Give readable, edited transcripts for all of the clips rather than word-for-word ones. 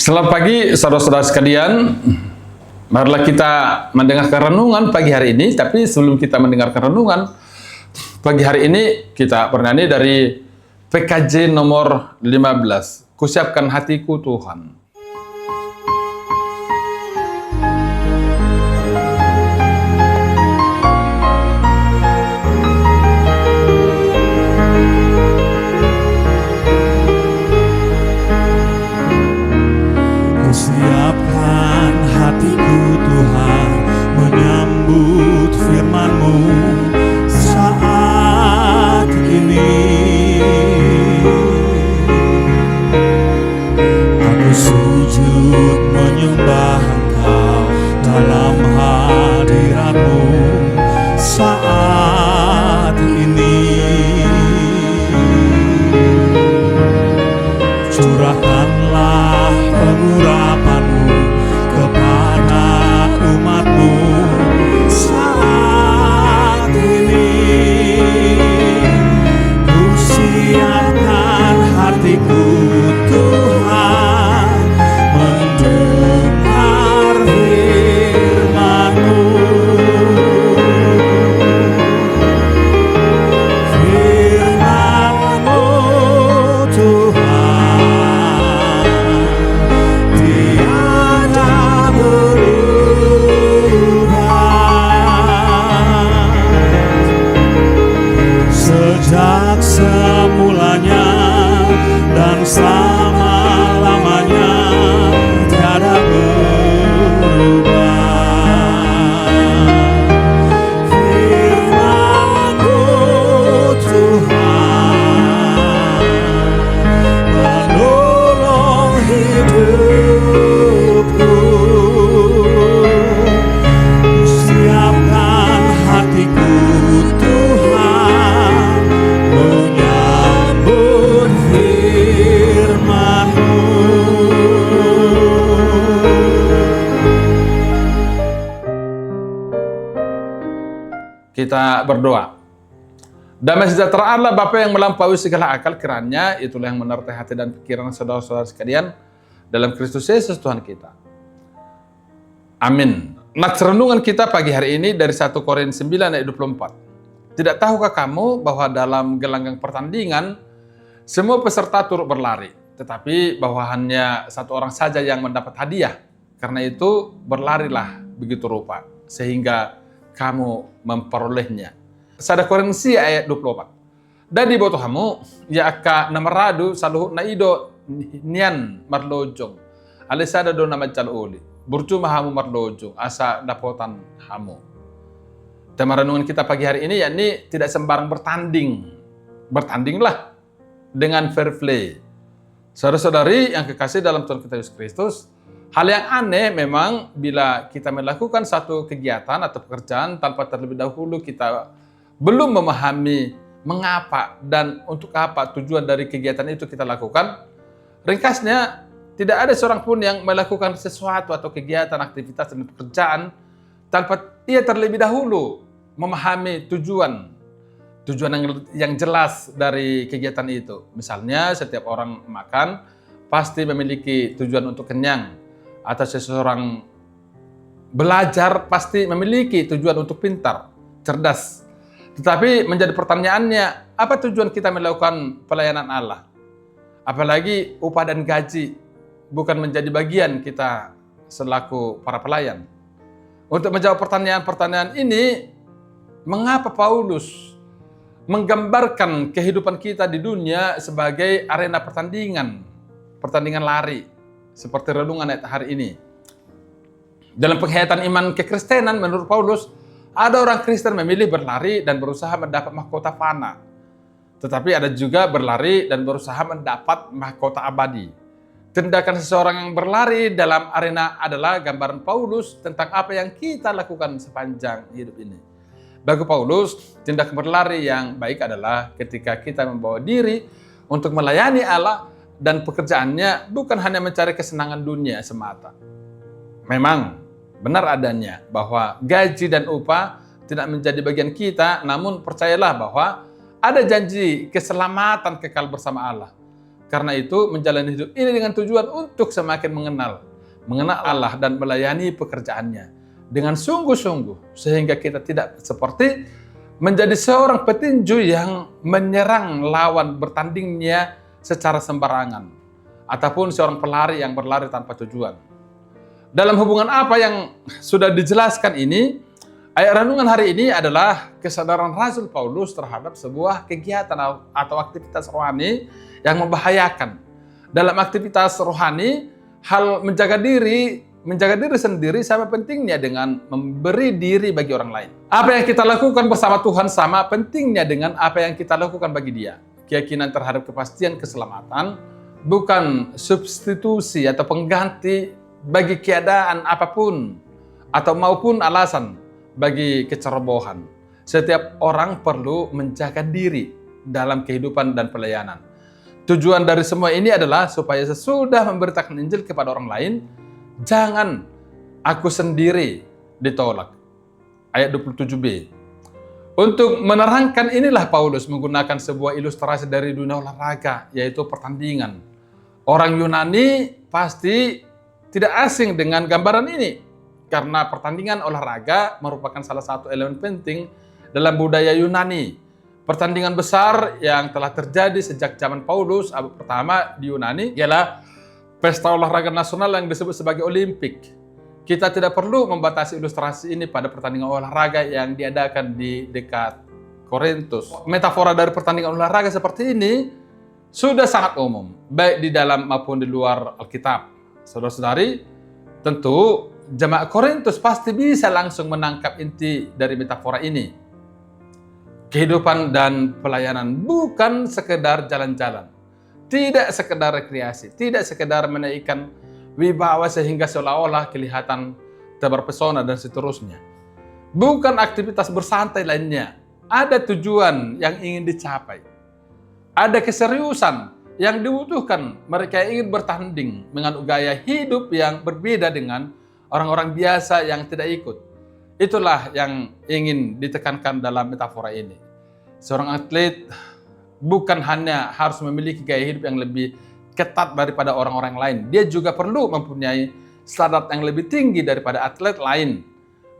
Selamat pagi saudara-saudara sekalian. Marilah kita mendengarkan renungan pagi hari ini. Tapi sebelum kita mendengarkan renungan pagi hari ini, kita bernyanyi dari PKJ nomor 15. Kusiapkan hatiku Tuhan. Siapkan hatiku Tuhan menyambut firman-Mu saat ini. Aku sujud menyembah Engkau dalam hadirat-Mu saat ini. Curahkanlah pengurapan-Mu kepada umat-Mu saat ini. Ku siapkan hatiku Tuhan mendengar firman-Mu. Firman-Mu Tuhan tiada berubah. Sejak semulanya dan selama-lamanya tiada berubah. Firman-Mu Tuhan menolong hidupku. Siapkan hatiku Tuhan menyambut firman-Mu. Kita berdoa. Damai sejahtera Allah Bapa yang melampaui segala akal, kiranya itulah yang menyertai hati dan pikiran saudara-saudara sekalian dalam Kristus Yesus Tuhan kita. Amin. Nats renungan kita pagi hari ini dari 1 Korintus 9 ayat 24. Tidak tahukah kamu bahwa dalam gelanggang pertandingan semua peserta turut berlari, tetapi bahwa hanya satu orang saja yang mendapat hadiah. Karena itu berlarilah begitu rupa sehingga kamu memperolehnya. 1 Korintus ayat 24. Dadi botohamu ya aka namaradu saluhut na ido nian marlojong. Alisada do nama caluli. Burcuma hamu marlojong asa dapotan hamu. Tema renungan kita pagi hari ini yakni tidak sembarang bertanding. Bertandinglah dengan fair play. Saudara-saudari yang kekasih dalam Tuhan kita Yesus Kristus, hal yang aneh memang bila kita melakukan satu kegiatan atau pekerjaan tanpa terlebih dahulu kita belum memahami mengapa dan untuk apa tujuan dari kegiatan itu kita lakukan. Ringkasnya, tidak ada seorang pun yang melakukan sesuatu atau kegiatan, aktivitas, dan pekerjaan tanpa ia terlebih dahulu memahami tujuan yang jelas dari kegiatan itu. Misalnya, setiap orang makan pasti memiliki tujuan untuk kenyang, atau seseorang belajar pasti memiliki tujuan untuk pintar, cerdas. Tetapi menjadi pertanyaannya, apa tujuan kita melakukan pelayanan Allah? Apalagi upah dan gaji bukan menjadi bagian kita selaku para pelayan. Untuk menjawab pertanyaan-pertanyaan ini, mengapa Paulus menggambarkan kehidupan kita di dunia sebagai arena pertandingan lari, seperti renungan ayat hari ini. Dalam penghayatan iman kekristenan, menurut Paulus, ada orang Kristen memilih berlari dan berusaha mendapat mahkota fana. Tetapi ada juga berlari dan berusaha mendapat mahkota abadi. Tindakan seseorang yang berlari dalam arena adalah gambaran Paulus tentang apa yang kita lakukan sepanjang hidup ini. Bagi Paulus, tindakan berlari yang baik adalah ketika kita membawa diri untuk melayani Allah dan pekerjaannya bukan hanya mencari kesenangan dunia semata. Memang benar adanya bahwa gaji dan upah tidak menjadi bagian kita, namun percayalah bahwa ada janji keselamatan kekal bersama Allah. Karena itu menjalani hidup ini dengan tujuan untuk semakin mengenal Allah dan melayani pekerjaannya dengan sungguh-sungguh, sehingga kita tidak seperti menjadi seorang petinju yang menyerang lawan bertandingnya secara sembarangan, ataupun seorang pelari yang berlari tanpa tujuan. Dalam hubungan apa yang sudah dijelaskan ini, ayat renungan hari ini adalah kesadaran Rasul Paulus terhadap sebuah kegiatan atau aktivitas rohani yang membahayakan. Dalam aktivitas rohani, hal menjaga diri sendiri sama pentingnya dengan memberi diri bagi orang lain. Apa yang kita lakukan bersama Tuhan sama pentingnya dengan apa yang kita lakukan bagi Dia. Keyakinan terhadap kepastian keselamatan bukan substitusi atau pengganti bagi keadaan apapun atau maupun alasan bagi kecerobohan. Setiap orang perlu menjaga diri dalam kehidupan dan pelayanan. Tujuan dari semua ini adalah supaya sesudah memberitakan Injil kepada orang lain, jangan aku sendiri ditolak. Ayat 27b. Untuk menerangkan inilah Paulus menggunakan sebuah ilustrasi dari dunia olahraga, yaitu pertandingan. Orang Yunani pasti tidak asing dengan gambaran ini, karena pertandingan olahraga merupakan salah satu elemen penting dalam budaya Yunani. Pertandingan besar yang telah terjadi sejak zaman Paulus abad pertama di Yunani ialah pesta olahraga nasional yang disebut sebagai Olimpik. Kita tidak perlu membatasi ilustrasi ini pada pertandingan olahraga yang diadakan di dekat Korintus. Metafora dari pertandingan olahraga seperti ini sudah sangat umum, baik di dalam maupun di luar Alkitab. Saudara-saudari, tentu jemaat Korintus pasti bisa langsung menangkap inti dari metafora ini. Kehidupan dan pelayanan bukan sekedar jalan-jalan, tidak sekedar rekreasi, tidak sekedar menaikkan wibawa sehingga seolah-olah kelihatan terpesona dan seterusnya. Bukan aktivitas bersantai lainnya. Ada tujuan yang ingin dicapai. Ada keseriusan yang dibutuhkan mereka yang ingin bertanding menganut gaya hidup yang berbeda dengan orang-orang biasa yang tidak ikut. Itulah yang ingin ditekankan dalam metafora ini. Seorang atlet bukan hanya harus memiliki gaya hidup yang lebih ketat daripada orang-orang lain. Dia juga perlu mempunyai standar yang lebih tinggi daripada atlet lain.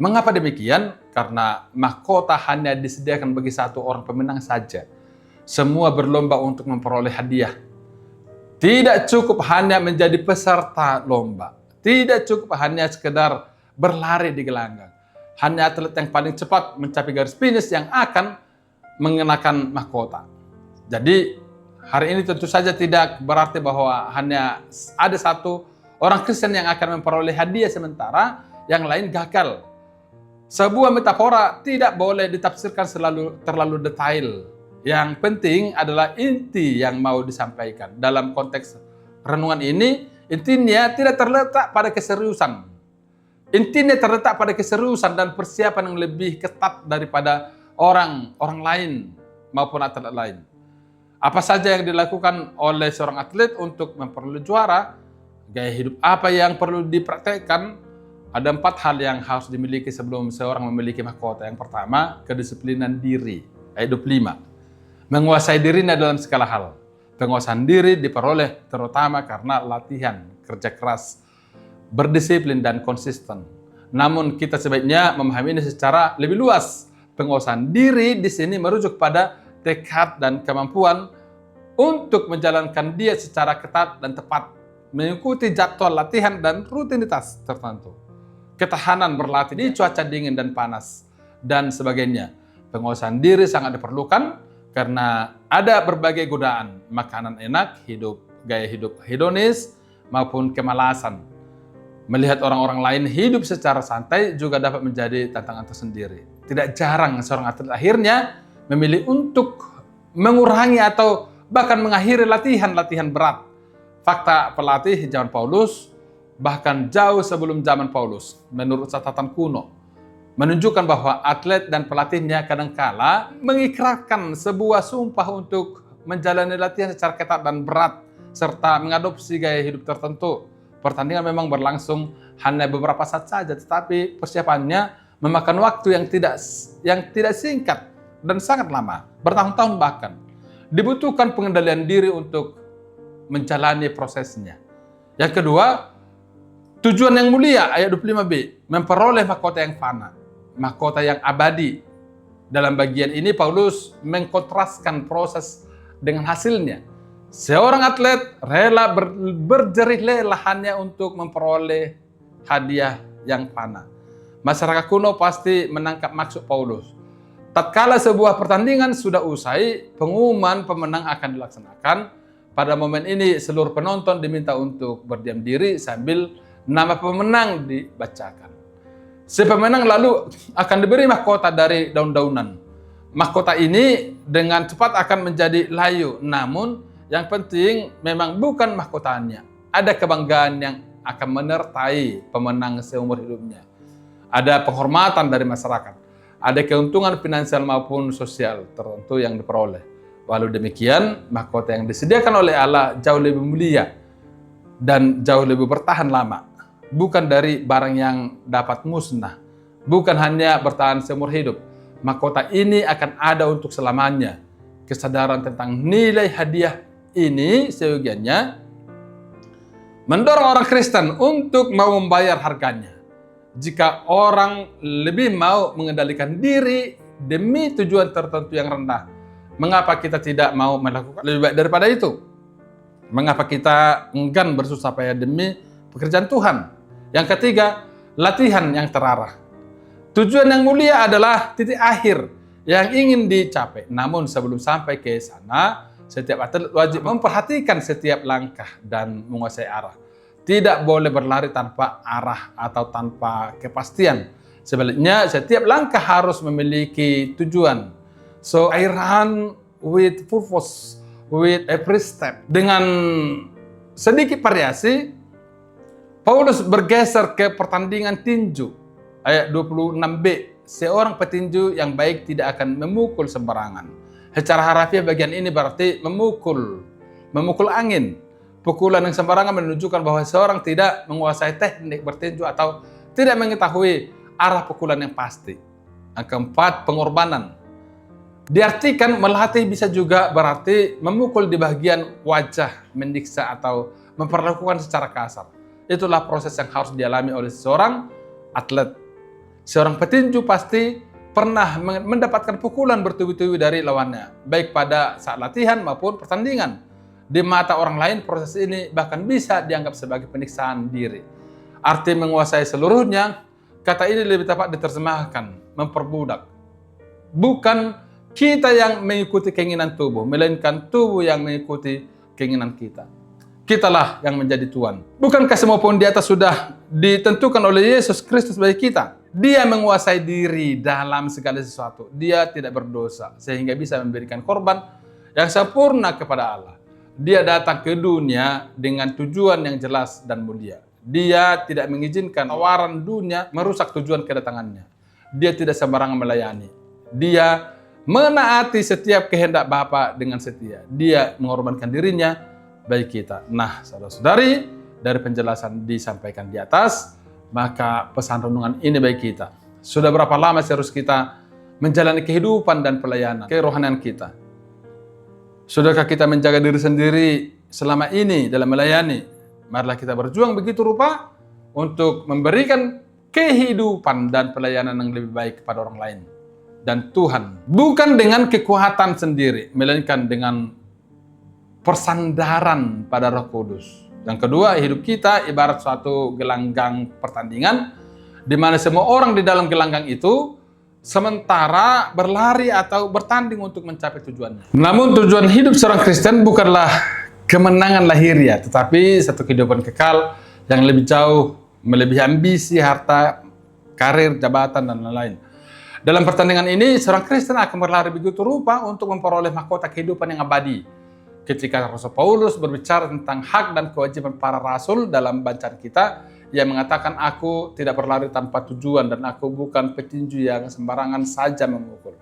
Mengapa demikian? Karena mahkota hanya disediakan bagi satu orang pemenang saja. Semua berlomba untuk memperoleh hadiah. Tidak cukup hanya menjadi peserta lomba. Tidak cukup hanya sekedar berlari di gelanggang. Hanya atlet yang paling cepat mencapai garis finish yang akan mengenakan mahkota. Jadi hari ini tentu saja tidak berarti bahwa hanya ada satu orang Kristen yang akan memperoleh hadiah sementara yang lain gagal. Sebuah metafora tidak boleh ditafsirkan terlalu detail. Yang penting adalah inti yang mau disampaikan. Dalam konteks renungan ini, intinya tidak terletak pada keseriusan. Intinya terletak pada keseriusan dan persiapan yang lebih ketat daripada orang lain maupun atlet lain. Apa saja yang dilakukan oleh seorang atlet untuk memperoleh juara, gaya hidup apa yang perlu dipraktekkan, ada 4 hal yang harus dimiliki sebelum seorang memiliki mahkota. Yang pertama, kedisiplinan diri. Ayat 25. Menguasai dirinya dalam segala hal. Penguasaan diri diperoleh terutama karena latihan, kerja keras, berdisiplin dan konsisten. Namun kita sebaiknya memahami ini secara lebih luas. Penguasaan diri di sini merujuk pada tekad dan kemampuan untuk menjalankan dia secara ketat dan tepat, mengikuti jadwal latihan dan rutinitas tertentu. Ketahanan berlatih di cuaca dingin dan panas, dan sebagainya. Penguasaan diri sangat diperlukan karena ada berbagai godaan, makanan enak, gaya hidup hedonis, maupun kemalasan. Melihat orang-orang lain hidup secara santai juga dapat menjadi tantangan tersendiri. Tidak jarang seorang atlet akhirnya memilih untuk mengurangi atau bahkan mengakhiri latihan-latihan berat. Fakta pelatih zaman Paulus, bahkan jauh sebelum zaman Paulus, menurut catatan kuno, menunjukkan bahwa atlet dan pelatihnya kadangkala mengikrarkan sebuah sumpah untuk menjalani latihan secara ketat dan berat, serta mengadopsi gaya hidup tertentu. Pertandingan memang berlangsung hanya beberapa saat saja, tetapi persiapannya memakan waktu yang tidak singkat dan sangat lama, bertahun-tahun bahkan. Dibutuhkan pengendalian diri untuk menjalani prosesnya. Yang kedua, tujuan yang mulia, ayat 25b, memperoleh mahkota yang fana, mahkota yang abadi. Dalam bagian ini Paulus mengkontraskan proses dengan hasilnya. Seorang atlet rela berjerih lelah hanya untuk memperoleh hadiah yang fana. Masyarakat kuno pasti menangkap maksud Paulus. Tatkala sebuah pertandingan sudah usai, pengumuman pemenang akan dilaksanakan. Pada momen ini seluruh penonton diminta untuk berdiam diri sambil nama pemenang dibacakan. Si pemenang lalu akan diberi mahkota dari daun-daunan. Mahkota ini dengan cepat akan menjadi layu, namun yang penting memang bukan mahkotanya. Ada kebanggaan yang akan menyertai pemenang seumur hidupnya. Ada penghormatan dari masyarakat. Ada keuntungan finansial maupun sosial tertentu yang diperoleh. Walau demikian, mahkota yang disediakan oleh Allah jauh lebih mulia dan jauh lebih bertahan lama. Bukan dari barang yang dapat musnah. Bukan hanya bertahan seumur hidup. Mahkota ini akan ada untuk selamanya. Kesadaran tentang nilai hadiah ini seyogianya mendorong orang Kristen untuk mau membayar harganya. Jika orang lebih mau mengendalikan diri demi tujuan tertentu yang rendah, mengapa kita tidak mau melakukan lebih baik daripada itu? Mengapa kita enggan bersusah payah demi pekerjaan Tuhan? Yang ketiga, latihan yang terarah. Tujuan yang mulia adalah titik akhir yang ingin dicapai. Namun sebelum sampai ke sana, setiap atlet wajib memperhatikan setiap langkah dan menguasai arah. Tidak boleh berlari tanpa arah atau tanpa kepastian. Sebaliknya, setiap langkah harus memiliki tujuan. So, I run with purpose, with every step. Dengan sedikit variasi, Paulus bergeser ke pertandingan tinju. Ayat 26b, seorang petinju yang baik tidak akan memukul sembarangan. Secara harafiah bagian ini berarti memukul angin. Pukulan yang sembarangan menunjukkan bahwa seorang tidak menguasai teknik bertinju atau tidak mengetahui arah pukulan yang pasti. Yang keempat, pengorbanan. Diartikan melatih bisa juga berarti memukul di bagian wajah, menyiksa atau memperlakukan secara kasar. Itulah proses yang harus dialami oleh seorang atlet. Seorang petinju pasti pernah mendapatkan pukulan bertubi-tubi dari lawannya, baik pada saat latihan maupun pertandingan. Di mata orang lain, proses ini bahkan bisa dianggap sebagai penyiksaan diri. Arti menguasai seluruhnya, kata ini lebih tepat diterjemahkan, memperbudak. Bukan kita yang mengikuti keinginan tubuh, melainkan tubuh yang mengikuti keinginan kita. Kitalah yang menjadi Tuhan. Bukankah semua pun di atas sudah ditentukan oleh Yesus Kristus bagi kita? Dia menguasai diri dalam segala sesuatu. Dia tidak berdosa, sehingga bisa memberikan korban yang sempurna kepada Allah. Dia datang ke dunia dengan tujuan yang jelas dan mulia. Dia tidak mengizinkan tawaran dunia merusak tujuan kedatangannya. Dia tidak sembarangan melayani. Dia menaati setiap kehendak Bapa dengan setia. Dia mengorbankan dirinya bagi kita. Nah, saudara-saudari, dari penjelasan disampaikan di atas, maka pesan renungan ini bagi kita. Sudah berapa lama seharus kita menjalani kehidupan dan pelayanan kerohanian kita? Sudahkah kita menjaga diri sendiri selama ini dalam melayani? Marilah kita berjuang begitu rupa untuk memberikan kehidupan dan pelayanan yang lebih baik kepada orang lain dan Tuhan. Bukan dengan kekuatan sendiri, melainkan dengan persandaran pada Roh Kudus. Yang kedua, hidup kita ibarat suatu gelanggang pertandingan, di mana semua orang di dalam gelanggang itu sementara berlari atau bertanding untuk mencapai tujuannya. Namun tujuan hidup seorang Kristen bukanlah kemenangan lahiriah, tetapi satu kehidupan kekal yang lebih jauh, melebihi ambisi, harta, karir, jabatan, dan lain-lain. Dalam pertandingan ini, seorang Kristen akan berlari begitu rupa untuk memperoleh mahkota kehidupan yang abadi. Ketika Rasul Paulus berbicara tentang hak dan kewajiban para rasul dalam bacaan kita, ia mengatakan, aku tidak berlari tanpa tujuan dan aku bukan petinju yang sembarangan saja memukul.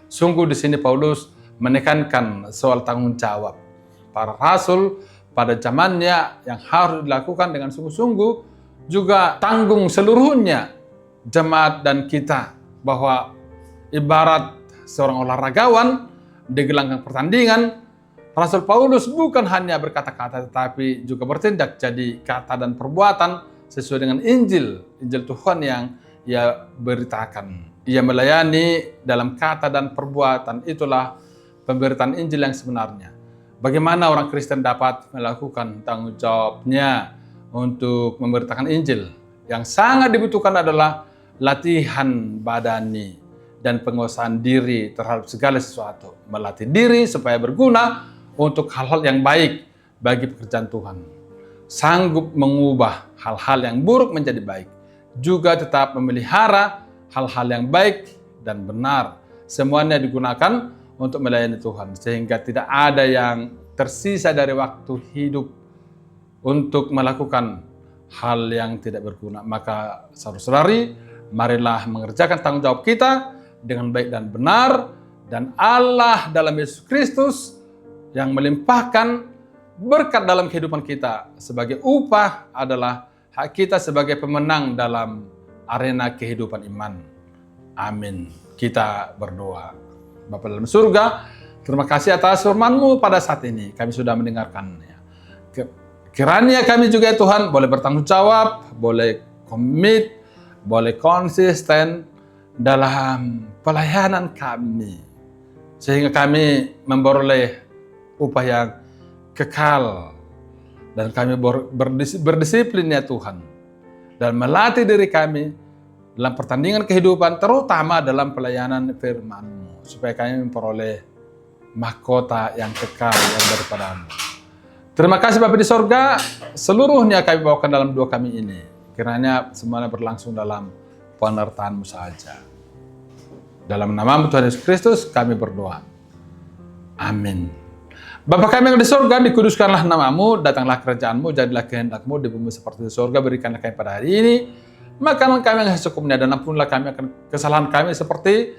Sungguh di sini Paulus menekankan soal tanggung jawab para rasul pada zamannya yang harus dilakukan dengan sungguh-sungguh, juga tanggung seluruhnya jemaat dan kita, bahwa ibarat seorang olahragawan di gelanggang pertandingan, Rasul Paulus bukan hanya berkata-kata tetapi juga bertindak, jadi kata dan perbuatan sesuai dengan Injil Tuhan yang ia beritakan. Ia melayani dalam kata dan perbuatan, itulah pemberitaan Injil yang sebenarnya. Bagaimana orang Kristen dapat melakukan tanggung jawabnya untuk memberitakan Injil? Yang sangat dibutuhkan adalah latihan badani dan penguasaan diri terhadap segala sesuatu. Melatih diri supaya berguna untuk hal-hal yang baik bagi pekerjaan Tuhan. Sanggup mengubah hal-hal yang buruk menjadi baik. Juga tetap memelihara hal-hal yang baik dan benar. Semuanya digunakan untuk melayani Tuhan. Sehingga tidak ada yang tersisa dari waktu hidup untuk melakukan hal yang tidak berguna. Maka saudara-saudari, marilah mengerjakan tanggung jawab kita dengan baik dan benar. Dan Allah dalam Yesus Kristus yang melimpahkan berkat dalam kehidupan kita sebagai upah adalah hak kita sebagai pemenang dalam arena kehidupan iman. Amin. Kita berdoa. Bapa dalam surga, terima kasih atas firman-Mu pada saat ini. Kami sudah mendengarkannya. Kiranya kami juga ya Tuhan boleh bertanggung jawab, boleh komit, boleh konsisten dalam pelayanan kami. Sehingga kami memperoleh upah yang kekal. Dan kami berdisiplin ya Tuhan. Dan melatih diri kami dalam pertandingan kehidupan, terutama dalam pelayanan firman-Mu. Supaya kami memperoleh mahkota yang kekal yang daripada-Mu. Terima kasih Bapa di sorga, seluruhnya kami bawakan dalam doa kami ini. Kiranya semuanya berlangsung dalam penyertaan-Mu saja. Dalam nama Tuhan Yesus Kristus kami berdoa. Amin. Bapa kami yang di sorga, dikuduskanlah nama-Mu, datanglah kerajaan-Mu, jadilah kehendak-Mu di bumi seperti di sorga, berikanlah kami pada hari ini makanan kami yang secukupnya, dan ampunilah kami akan kesalahan kami seperti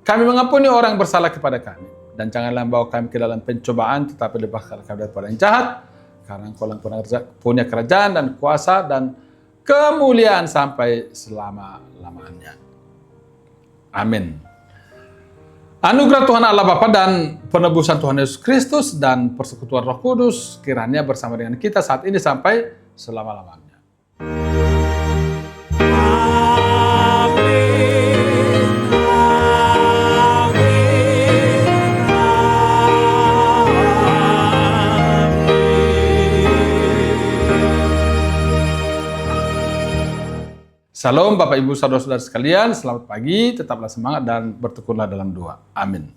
kami mengampuni orang yang bersalah kepada kami. Dan janganlah membawa kami ke dalam pencobaan, tetapi lepaskanlah kami daripada yang jahat, karena Engkau yang punya kerajaan dan kuasa dan kemuliaan sampai selama-lamanya. Amin. Anugerah Tuhan Allah Bapa dan penebusan Tuhan Yesus Kristus dan persekutuan Roh Kudus kiranya bersama dengan kita saat ini sampai selama-lamanya. Salam Bapak Ibu Saudara-saudara sekalian, selamat pagi, tetaplah semangat dan bertekunlah dalam doa. Amin.